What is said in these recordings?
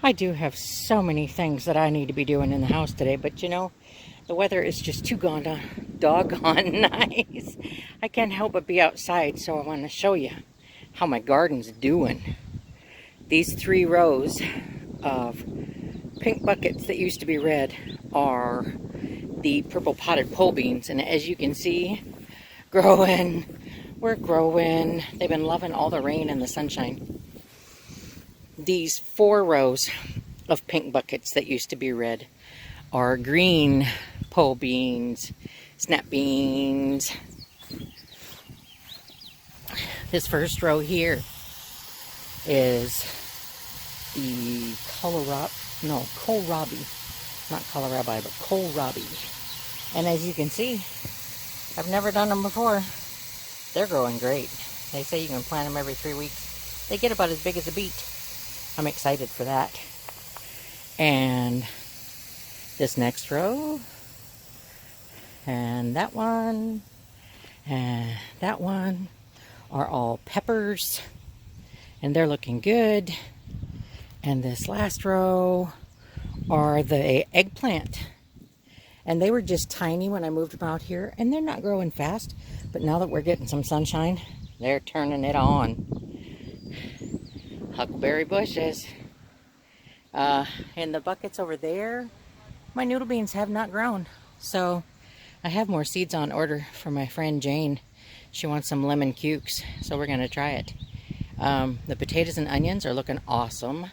I do have so many things that I need to be doing in the house today, but you know, the weather is just too doggone nice. I can't help but be outside, so I want to show you how my garden's doing. These 3 rows of pink buckets that used to be red are the purple potted pole beans, and as you can see, we're growing. They've been loving all the rain and the sunshine. These 4 rows of pink buckets that used to be red are green pole beans, snap beans. This first row here is the kohlrabi, not kohlrabi, but kohlrabi. And as you can see, I've never done them before. They're growing great. They say you can plant them every 3 weeks. They get about as big as a beet. I'm excited for that. And this next row, and that one are all peppers, and they're looking good. And this last row are the eggplant, and they were just tiny when I moved them out here, and they're not growing fast, but now that we're getting some sunshine, they're turning it on. Huckleberry bushes. In the buckets over there, my noodle beans have not grown, so I have more seeds on order for my friend Jane. She wants some lemon cukes, so we're gonna try it. The potatoes and onions are looking awesome,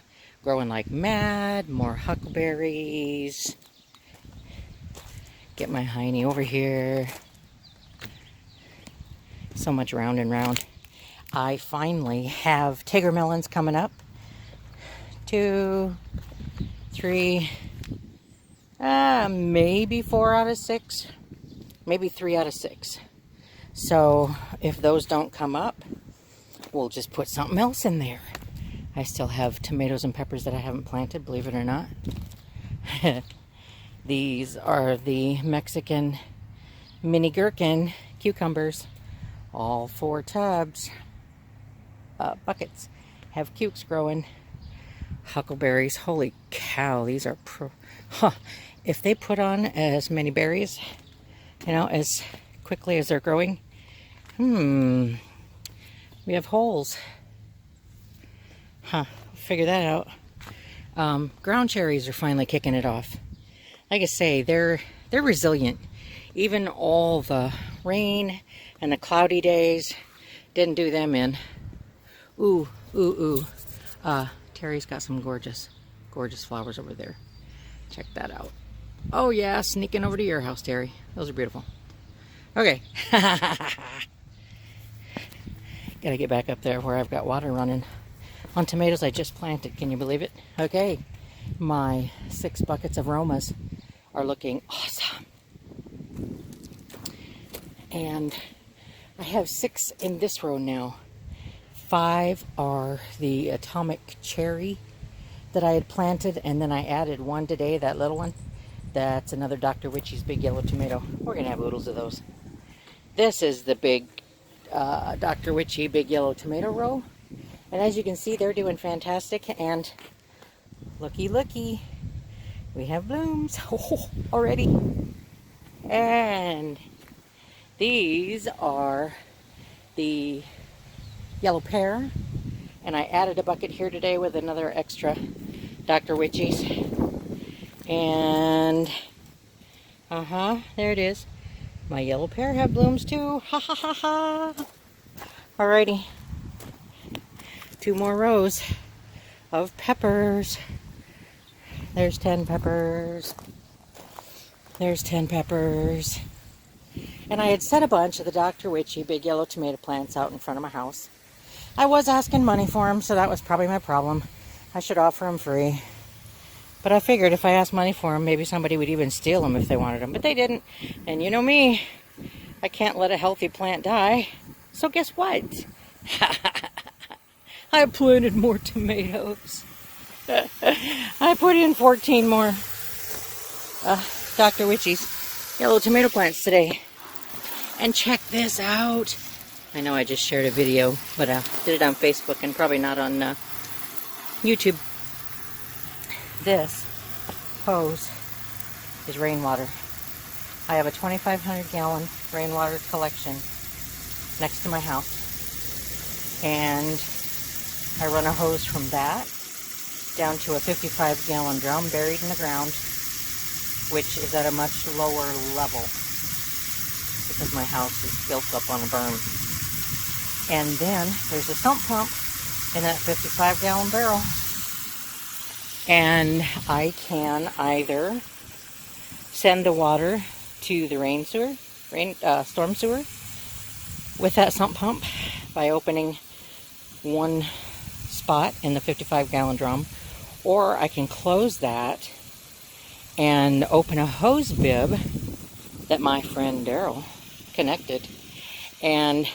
growing like mad. More huckleberries. Get my hiney over here. So much round and round. I finally have Tiger melons coming up. 2, 3, maybe 4 out of 6, maybe 3 out of 6. So if those don't come up, we'll just put something else in there. I still have tomatoes and peppers that I haven't planted, believe it or not. These are the Mexican mini gherkin cucumbers. All 4 tubs, buckets have cukes growing. Huckleberries, holy cow, these are if they put on as many berries, you know, as quickly as they're growing, we have holes. Figure that out. Ground cherries are finally kicking it off. Like I say, they're resilient. Even all the rain and the cloudy days didn't do them in. Ooh. Terry's got some gorgeous flowers over there. Check that out. Oh yeah, sneaking over to your house, Terry. Those are beautiful. Okay. Gotta get back up there where I've got water running on tomatoes I just planted. Can you believe it? Okay. My 6 buckets of Romas are looking awesome. And I have 6 in this row now. 5 are the atomic cherry that I had planted, and then I added 1 today, that little one. That's another Dr. Witchy's big yellow tomato. We're going to have oodles of those. This is the big Dr. Witchy big yellow tomato row. And as you can see, they're doing fantastic. And looky, we have blooms already. And these are the yellow pear, and I added a bucket here today with another extra Dr. Witchy's, and there it is. My yellow pear have blooms too. Alrighty, 2 more rows of peppers. There's 10 peppers. There's 10 peppers. And I had set a bunch of the Dr. Witchy big yellow tomato plants out in front of my house. I was asking money for them, so that was probably my problem. I should offer them free. But I figured if I asked money for them, maybe somebody would even steal them if they wanted them. But they didn't. And you know me, I can't let a healthy plant die. So guess what? I planted more tomatoes. I put in 14 more Dr. Witchy's yellow tomato plants today. And check this out. I know I just shared a video, but I did it on Facebook and probably not on YouTube. This hose is rainwater. I have a 2,500 gallon Rainwater Collection next to my house, and I run a hose from that down to a 55 gallon drum buried in the ground, which is at a much lower level because my house is built up on a berm. And then there's a sump pump in that 55 gallon barrel, and I can either send the water to the storm sewer with that sump pump by opening one spot in the 55 gallon drum, or I can close that and open a hose bib that my friend Daryl connected and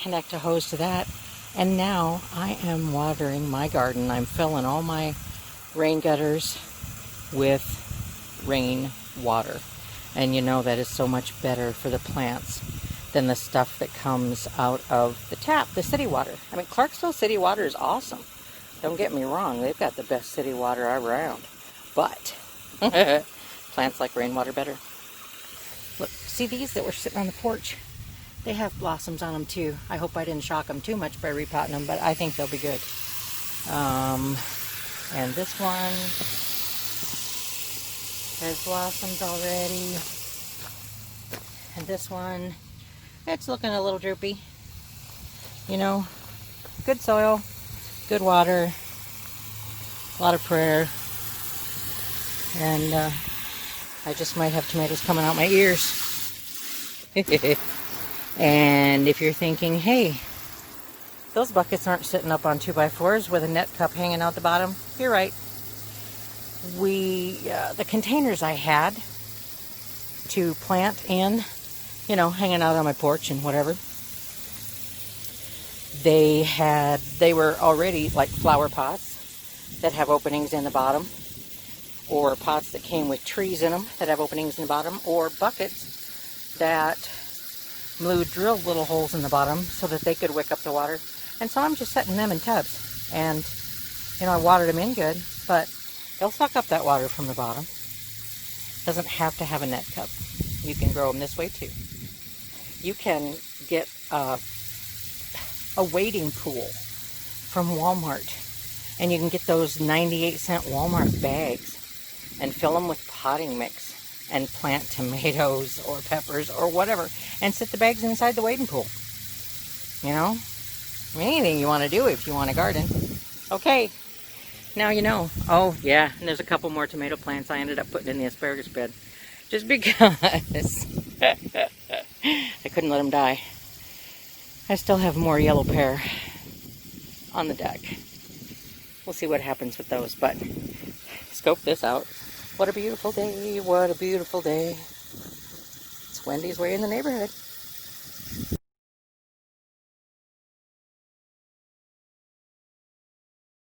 connect a hose to that, and now I am watering my garden. I'm filling all my rain gutters with rain water, and you know that is so much better for the plants than the stuff that comes out of the tap, the city water. I mean, Clarksville city water is awesome. Don't get me wrong, they've got the best city water around, but plants like rainwater better. Look, see these that were sitting on the porch? They have blossoms on them too. I hope I didn't shock them too much by repotting them, but I think they'll be good. And this one has blossoms already. And this one, it's looking a little droopy. You know, good soil, good water, a lot of prayer, and I just might have tomatoes coming out my ears. And if you're thinking, hey, those buckets aren't sitting up on 2x4s with a net cup hanging out the bottom, you're right. The containers I had to plant in, you know, hanging out on my porch and whatever, they were already like flower pots that have openings in the bottom, or pots that came with trees in them that have openings in the bottom, or buckets that Blue drilled little holes in the bottom so that they could wick up the water. And so I'm just setting them in tubs, and you know, I watered them in good, but they'll suck up that water from the bottom. Doesn't have to have a net cup. You can grow them this way too. You can get a wading pool from Walmart, and you can get those 98-cent Walmart bags and fill them with potting mix and plant tomatoes or peppers or whatever, and sit the bags inside the wading pool. You know, anything you want to do if you want a garden. Okay, now you know. Oh yeah, and there's a couple more tomato plants I ended up putting in the asparagus bed just because I couldn't let them die. I still have more yellow pear on the deck. We'll see what happens with those, but scope this out. What a beautiful day, what a beautiful day. It's Wendy's way in the neighborhood.